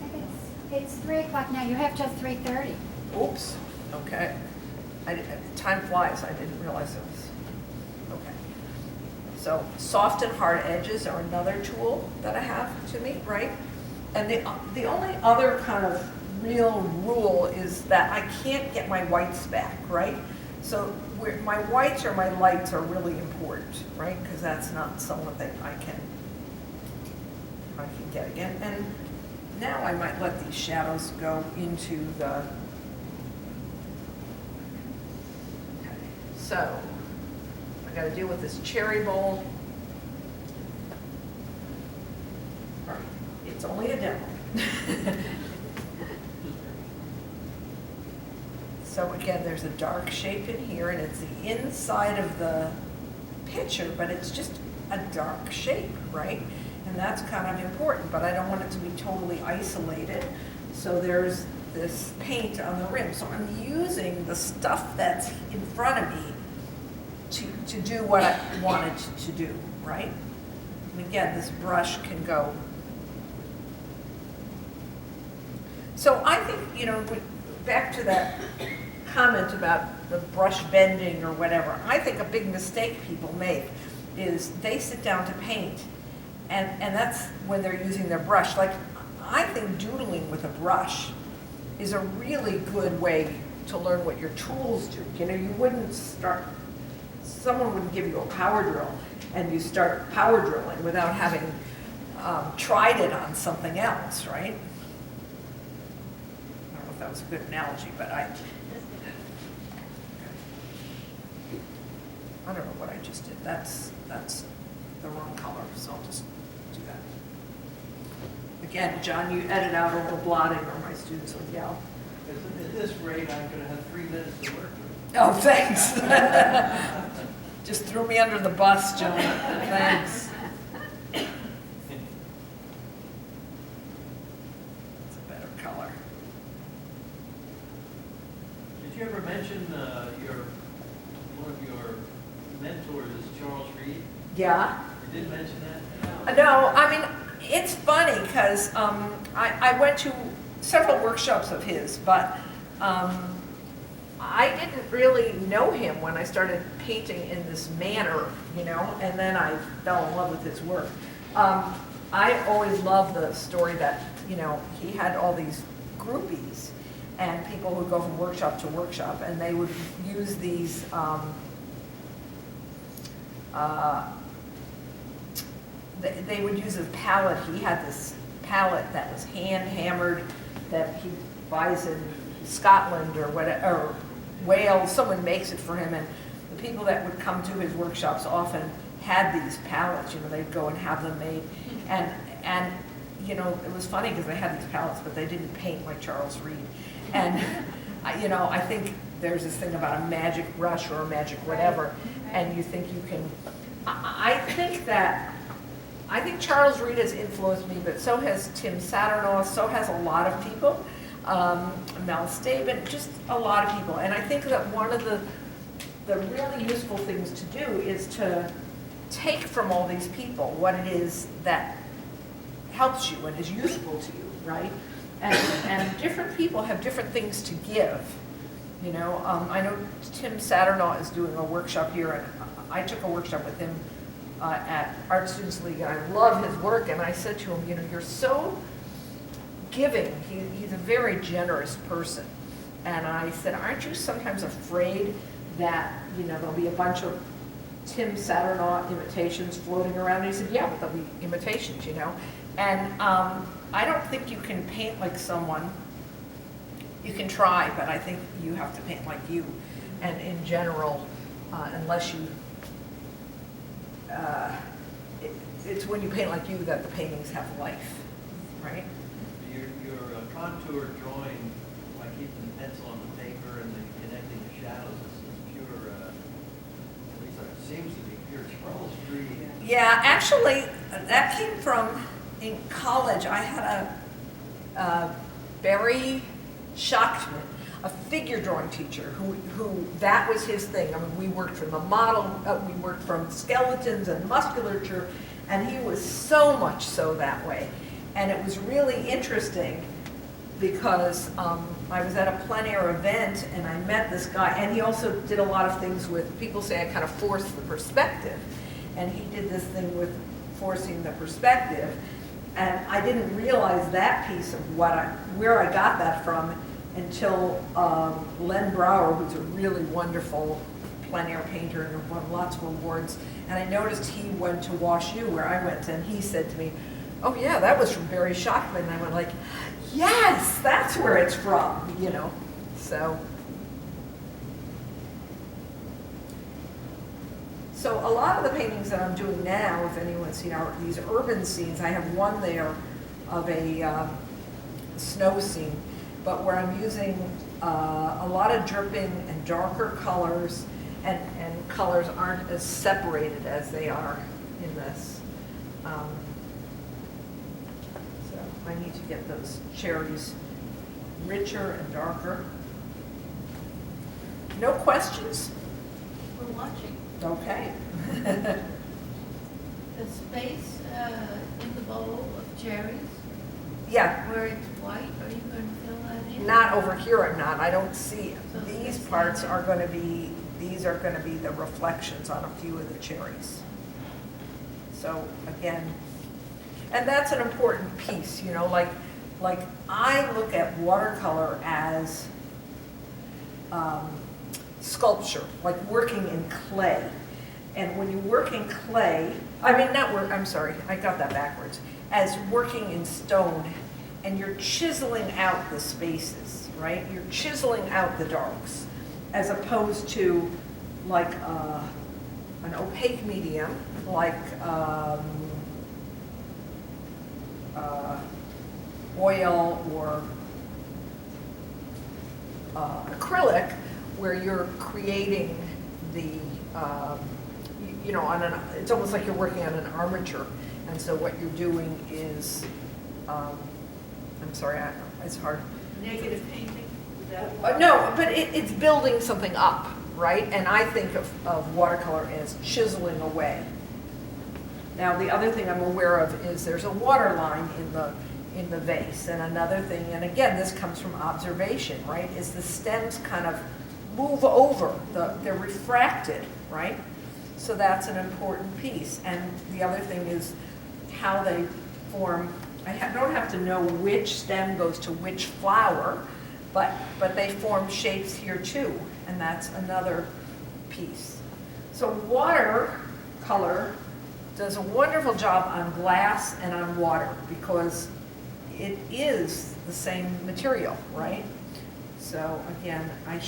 think it's 3 o'clock now. You have till 3:30. Oops, okay. Time flies, I didn't realize it was, okay. So soft and hard edges are another tool that I have to me, right? And the only other kind of real rule is that I can't get my whites back, right? So my whites or my lights are really important, right? Because that's not something that I can get again. And now I might let these shadows go into the, okay. So I got to deal with this cherry bowl. All right, it's only a demo. So again, there's a dark shape in here, and it's the inside of the picture, but it's just a dark shape, right? And that's kind of important, but I don't want it to be totally isolated. So there's this paint on the rim. So I'm using the stuff that's in front of me to do what I wanted to do, right? And again, this brush can go. So I think, you know, back to that comment about the brush bending or whatever, I think a big mistake people make is they sit down to paint, and that's when they're using their brush. Like, I think doodling with a brush is a really good way to learn what your tools do. You know, you wouldn't start, someone wouldn't give you a power drill and you start power drilling without having tried it on something else, right? I don't know if that was a good analogy, but I don't know what I just did. That's the wrong color, so I'll just do that. Again, John, you edit out all the blotting or my students will yell. At this rate, I'm gonna have 3 minutes to work with. Oh, thanks. Just threw me under the bus, John. Thanks. It's a better color. Did you ever mention one of your mentors is Charles Reed? Yeah. You did mention that? No, I mean, it's funny because I went to several workshops of his, but I didn't really know him when I started painting in this manner, you know, and then I fell in love with his work. I always loved the story that, you know, he had all these groupies and people would go from workshop to workshop and they would use these they would use a palette. He had this palette that was hand hammered that he buys in Scotland or whatever, or Wales. Someone makes it for him, and the people that would come to his workshops often had these palettes. You know, they'd go and have them made, and you know, it was funny because they had these palettes, but they didn't paint like Charles Reed. And you know, I think there's this thing about a magic brush or a magic whatever, and you think you can. I think Charles Reed has influenced me, but so has Tim Saturnoff, so has a lot of people, Mel Stabin, just a lot of people. And I think that one of the really useful things to do is to take from all these people what it is that helps you and is useful to you, right? And different people have different things to give. You know, I know Tim Saturnoff is doing a workshop here, and I took a workshop with him at Art Students League, and I love his work, and I said to him, you know, you're so giving. He's a very generous person. And I said, aren't you sometimes afraid that, you know, there'll be a bunch of Tim Saturnoff imitations floating around? And he said, yeah, but there'll be imitations, you know. And I don't think you can paint like someone. You can try, but I think you have to paint like you. And in general, unless you, it's when you paint like you that the paintings have life, right? Your contour drawing, like keeping the pencil on the paper and then connecting the shadows, is pure, at least it seems to be pure Charles Reed. Yeah, actually, that came from, in college, I had a Barry Schachtman, a figure drawing teacher who that was his thing. I mean, we worked from the model, we worked from skeletons and musculature, and he was so much so that way. And it was really interesting because I was at a plein air event and I met this guy, and he also did a lot of things with, people say I kind of forced the perspective, and he did this thing with forcing the perspective. And I didn't realize that piece of where I got that from until Len Brower, who's a really wonderful plein air painter and won lots of awards. And I noticed he went to WashU where I went, and he said to me, oh yeah, that was from Barry Schachtman. And I went like, yes, that's where it's from, you know. So a lot of the paintings that I'm doing now, if anyone's seen, are these urban scenes. I have one there of a snow scene, but where I'm using a lot of dripping and darker colors, and colors aren't as separated as they are in this. I need to get those cherries richer and darker. No questions? We're watching. Okay. The space in the bowl of cherries, Yeah, where it's white, are you going to fill that in? not over here, I'm not, I don't see it. So These this parts one- are gonna be, these are gonna be the reflections on a few of the cherries. So again, and that's an important piece, you know, like I look at watercolor as sculpture, like working in clay. And when you work in clay, I'm sorry, I got that backwards. As working in stone, and you're chiseling out the spaces, right? You're chiseling out the darks, as opposed to like an opaque medium, like oil or acrylic, where you're creating the, you know, it's almost like you're working on an armature. And so what you're doing is, I'm sorry, it's hard. Negative painting, is that? No, but it's building something up, right? And I think of watercolor as chiseling away. Now, the other thing I'm aware of is there's a water line in the vase. And another thing, and again, this comes from observation, right, is the stems kind of move over, they're refracted, right? So that's an important piece. And the other thing is how they form. Don't have to know which stem goes to which flower, but they form shapes here too, and that's another piece. So watercolor does a wonderful job on glass and on water because it is the same material, right? So again, I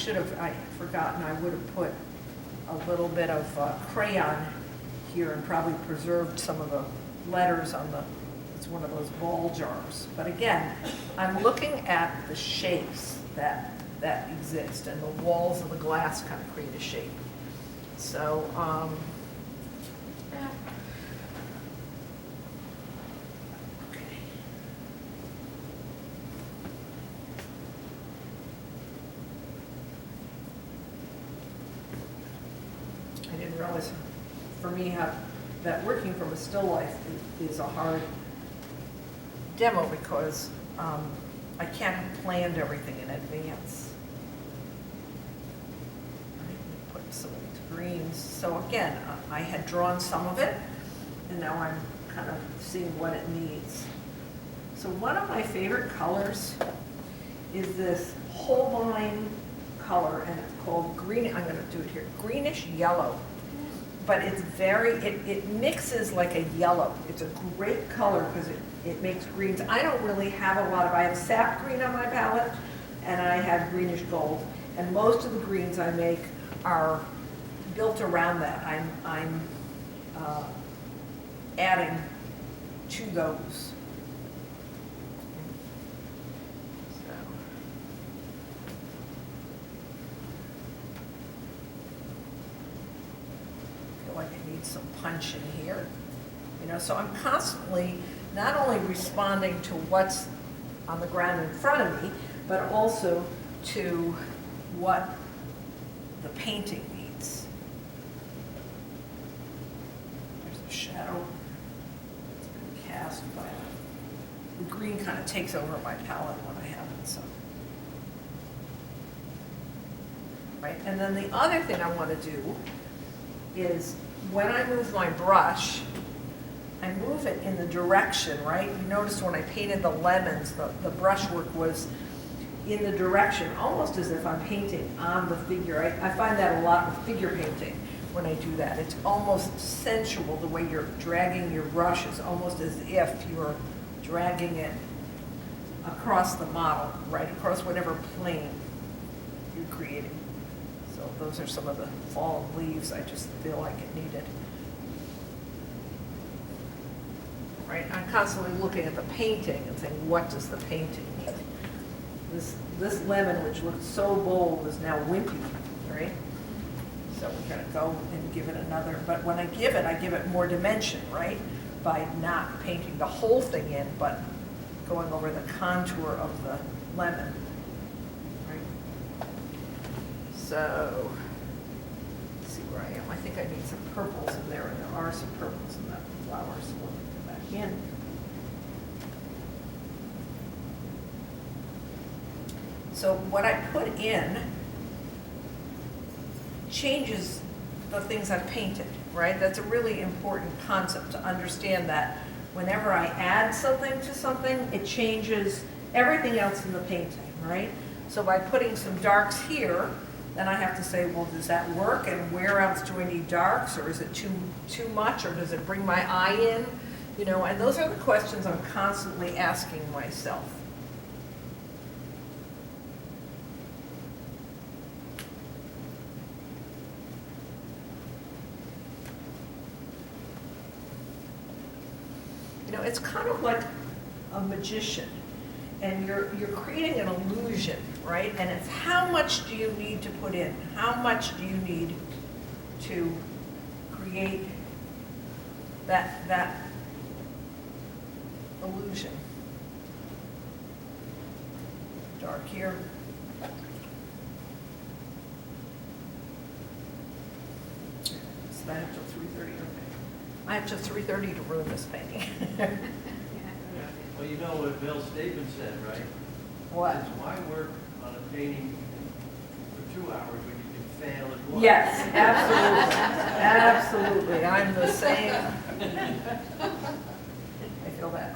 forgotten, I would have put a little bit of crayon here and probably preserved some of the letters on it's one of those ball jars. But again, I'm looking at the shapes that exist, and the walls of the glass kind of create a shape. So, okay. I didn't realize, for me, that working from a still life is a hard demo because I can't have planned everything in advance. Put some of these greens. So again, I had drawn some of it, and now I'm kind of seeing what it needs. So one of my favorite colors is this Holbein color, and it's called green. I'm going to do it here, greenish yellow. But it's it mixes like a yellow. It's a great color because it makes greens. I don't really have I have sap green on my palette, and I have greenish gold. And most of the greens I make are built around that. I'm adding to those. Like it needs some punch in here, you know, so I'm constantly not only responding to what's on the ground in front of me, but also to what the painting needs. There's a shadow that's been cast by the green kind of takes over my palette when I have it, so. Right, and then the other thing I want to do is when I move my brush, I move it in the direction, right? You noticed when I painted the lemons, the brushwork was in the direction, almost as if I'm painting on the figure. I find that a lot with figure painting when I do that. It's almost sensual the way you're dragging your brush. It's almost as if you're dragging it across the model, right? Across whatever plane you're creating. So those are some of the fallen leaves I just feel like it needed. Right, I'm constantly looking at the painting and saying, what does the painting need? This lemon, which looked so bold, is now wimpy, right? So we're gonna go and give it another, but when I give it more dimension, right? By not painting the whole thing in, but going over the contour of the lemon. Right? So, let's see where I am. I think I need some purples in there, and there are some purples in that flower, so we'll go back in. So what I put in changes the things I've painted, right? That's a really important concept to understand, that whenever I add something to something, it changes everything else in the painting, right? So by putting some darks here, then I have to say, well, does that work? And where else do I need darks? Or is it too much? Or does it bring my eye in? You know, and those are the questions I'm constantly asking myself. You know, it's kind of like a magician, and you're creating an illusion, right? And it's how much do you need to put in? How much do you need to create that illusion? Dark here. So I have till 3:30. Okay. I have till 3:30 to ruin this painting. Well, you know what Bill Stapleton said, right? What? It's why work on a painting for 2 hours when you can fail at once? Yes, absolutely. Absolutely. I'm the same. I feel that.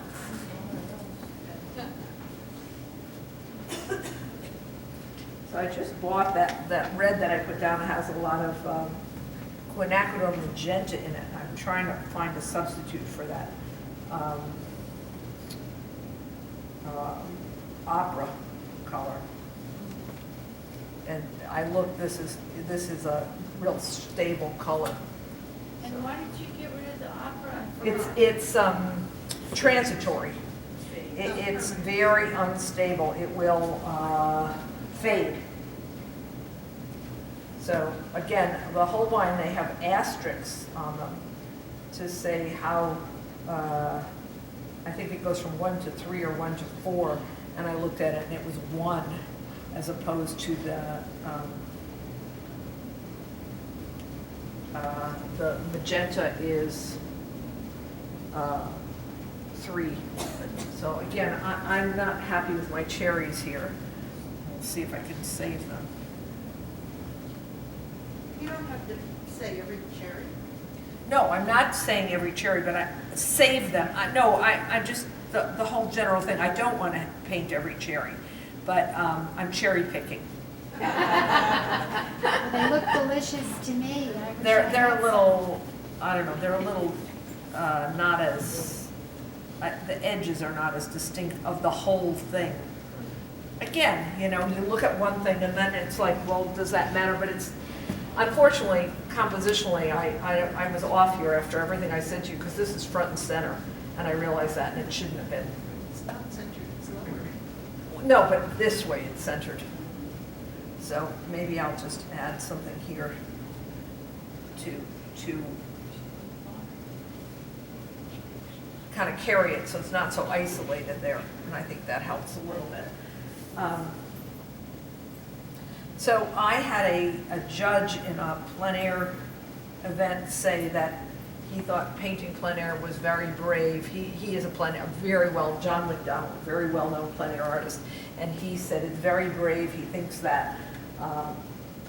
So I just bought that red that I put down. It has a lot of quinacridone magenta in it. I'm trying to find a substitute for that opera color. And I look, this is a real stable color. And why did you get rid of the opera? It's transitory. It's very unstable. It will fade. So again, the whole line, they have asterisks on them to say how, I think it goes from 1 to 3 or 1 to 4, and I looked at it and it was 1 as opposed to the magenta is 3. So again, I'm not happy with my cherries here. Let's see if I can save them. You don't have to say every cherry. No, I'm not saying every cherry, but I save them. I just, the whole general thing, I don't want to paint every cherry, but I'm cherry picking. They look delicious to me. I wish I They're had a little, I don't know, they're a little not as, the edges are not as distinct of the whole thing. Again, you know, you look at one thing and then it's like, well, does that matter? But it's, unfortunately, compositionally, I was off here after everything I sent you, because this is front and center, and I realized that, and it shouldn't have been. It's not centered, it's not. No, but this way it's centered. So maybe I'll just add something here to kind of carry it so it's not so isolated there, and I think that helps a little bit. So I had a judge in a plein air event say that he thought painting plein air was very brave. He is a plein air, John McDonald, very well-known plein air artist, and he said it's very brave. He thinks that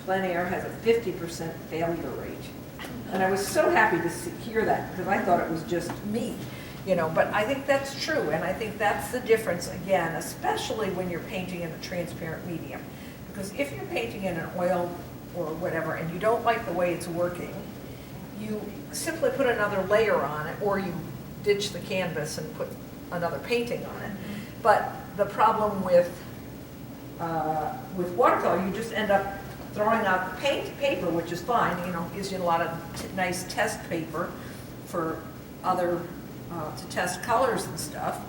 plein air has a 50% failure rate. And I was so happy to hear that, because I thought it was just me, you know, but I think that's true, and I think that's the difference, again, especially when you're painting in a transparent medium. Because if you're painting in an oil or whatever and you don't like the way it's working, you simply put another layer on it, or you ditch the canvas and put another painting on it. But the problem with watercolor, you just end up throwing out the paper, which is fine, you know, gives you a lot of nice test paper for other, to test colors and stuff,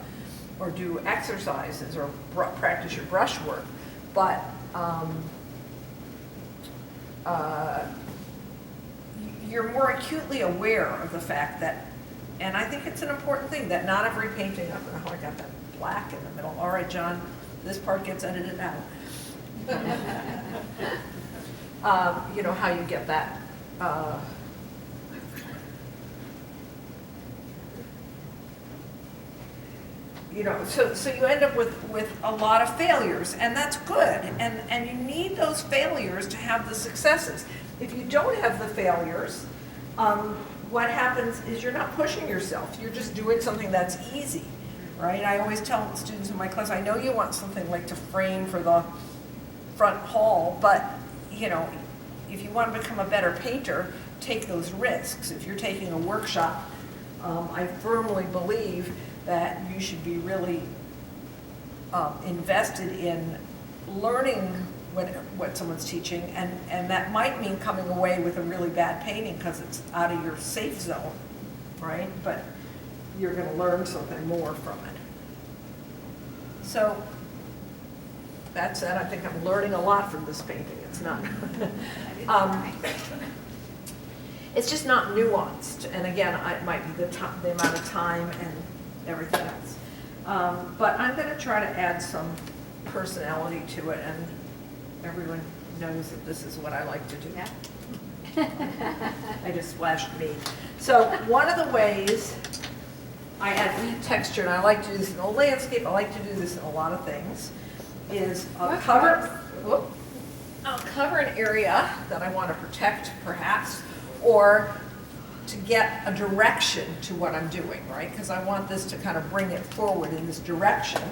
or do exercises, or practice your brush work. But you're more acutely aware of the fact that, and I think it's an important thing, that not every painting, oh, I got that black in the middle. All right, John, this part gets edited out. You know, how you get that. You know, so you end up with a lot of failures, and that's good. And you need those failures to have the successes. If you don't have the failures, what happens is you're not pushing yourself. You're just doing something that's easy, right? I always tell students in my class, I know you want something like to frame for the front hall, but, you know, if you want to become a better painter, take those risks. If you're taking a workshop, I firmly believe that you should be really invested in learning what someone's teaching, and that might mean coming away with a really bad painting because it's out of your safe zone, right? But you're going to learn something more from it. So that said, I think I'm learning a lot from this painting. It's not, it's just not nuanced. And again, it might be the amount of time and everything else. But I'm going to try to add some personality to it, and everyone knows that this is what I like to do. Yeah. I just splashed me. So one of the ways I add texture, and I like to do this in a landscape, I like to do this in a lot of things, is I'll cover an area that I want to protect, perhaps, or to get a direction to what I'm doing, right? Because I want this to kind of bring it forward in this direction.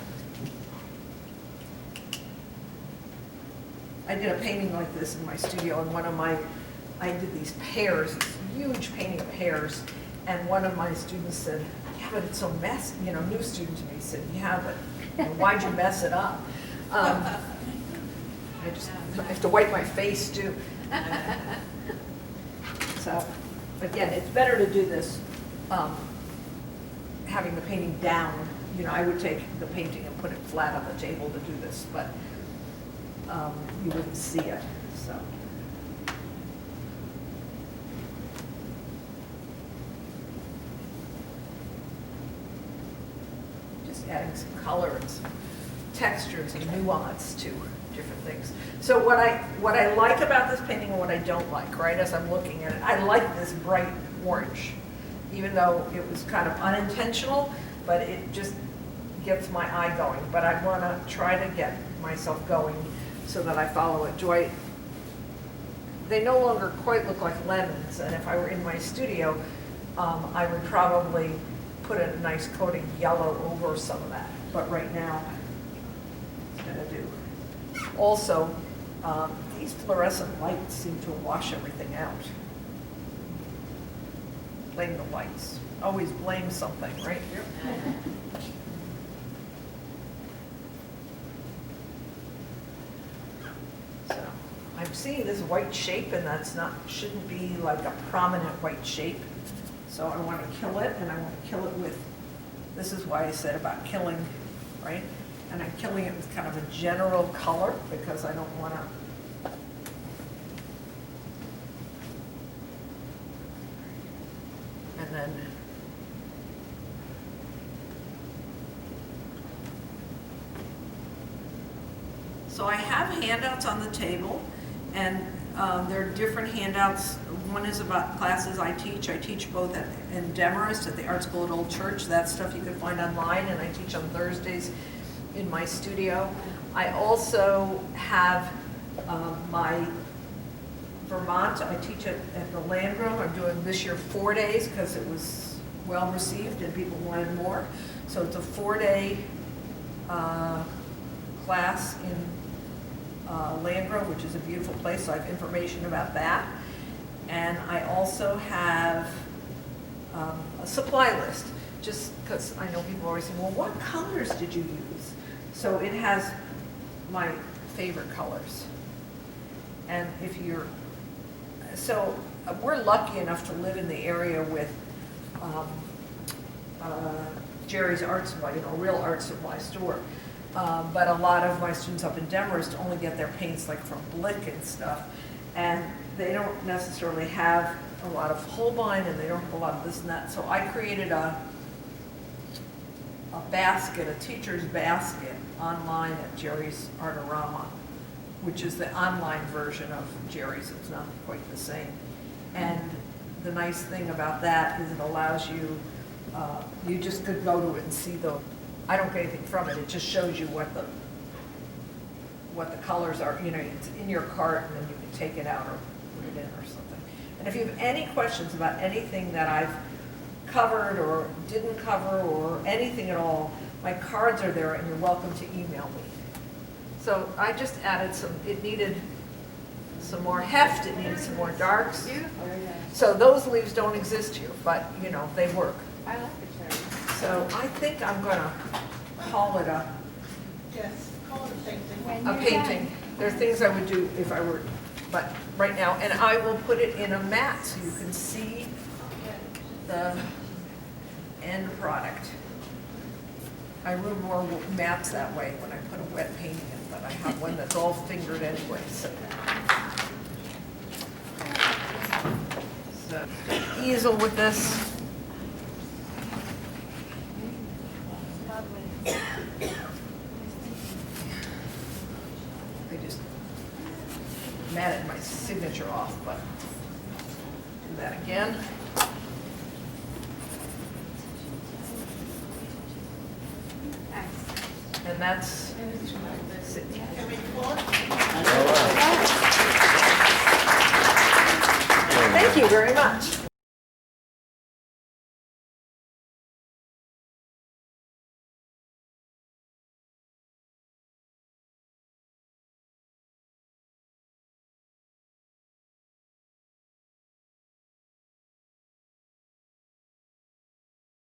I did a painting like this in my studio, and I did these pears, this huge painting of pears, and one of my students said, yeah, but it's so messy, you know, new student to me said, yeah, but you know, why'd you mess it up? I have to wipe my face too. So, again, it's better to do this having the painting down. You know, I would take the painting and put it flat on the table to do this, but you wouldn't see it, so. Just adding some color and some texture and some nuance to different things. So what I like about this painting and what I don't like, right, as I'm looking at it, I like this bright orange, even though it was kind of unintentional, but it just gets my eye going. But I want to try to get myself going so that I follow it. They no longer quite look like lemons, and if I were in my studio, I would probably put a nice coat of yellow over some of that. But right now, it's going to do. Also, these fluorescent lights seem to wash everything out. Blame the lights. Always blame something, right? Yep. So, I'm seeing this white shape, and shouldn't be like a prominent white shape. So I want to kill it, and I want to kill it with, this is why I said about killing, right? And I'm killing it with kind of a general color because I don't want to. And then so I have handouts on the table, and there are different handouts. One is about classes I teach. I teach both in Demarest at the Art School at Old Church. That stuff you can find online, and I teach on Thursdays in my studio. I also have my Vermont. I teach it at the Land Grove. I'm doing this year 4 days because it was well received and people wanted more. So it's a 4-day class in Land Grove, which is a beautiful place. So I have information about that. And I also have a supply list, just because I know people always say, well, what colors did you use? So it has my favorite colors. And if you're, so we're lucky enough to live in the area with Jerry's Art Supply, you know, a real art supply store. But a lot of my students up in Demarest only get their paints like from Blick and stuff. And they don't necessarily have a lot of Holbein, and they don't have a lot of this and that. So I created a a basket, a teacher's basket online at Jerry's Artorama, which is the online version of Jerry's. It's not quite the same. And the nice thing about that is it allows you, you just could go to it and see I don't get anything from it. It just shows you what the colors are. You know, it's in your cart and then you can take it out or put it in or something. And if you have any questions about anything that I've covered or didn't cover or anything at all, my cards are there and you're welcome to email me. So I just added it needed some more heft, it needed some more darks. So those leaves don't exist here, but you know, they work. I like the cherry. So I think I'm gonna call it Yes, call it a painting. When a you're painting. done. There are things I would do if I were, but right now, and I will put it in a mat so you can see the end product. I ruin more mats that way when I put a wet paint in, but I have one that's all fingered anyway, so. So, easel with this. I just matted my signature off, but do that again. And that's Sydney. Can we call it? Thank you very much.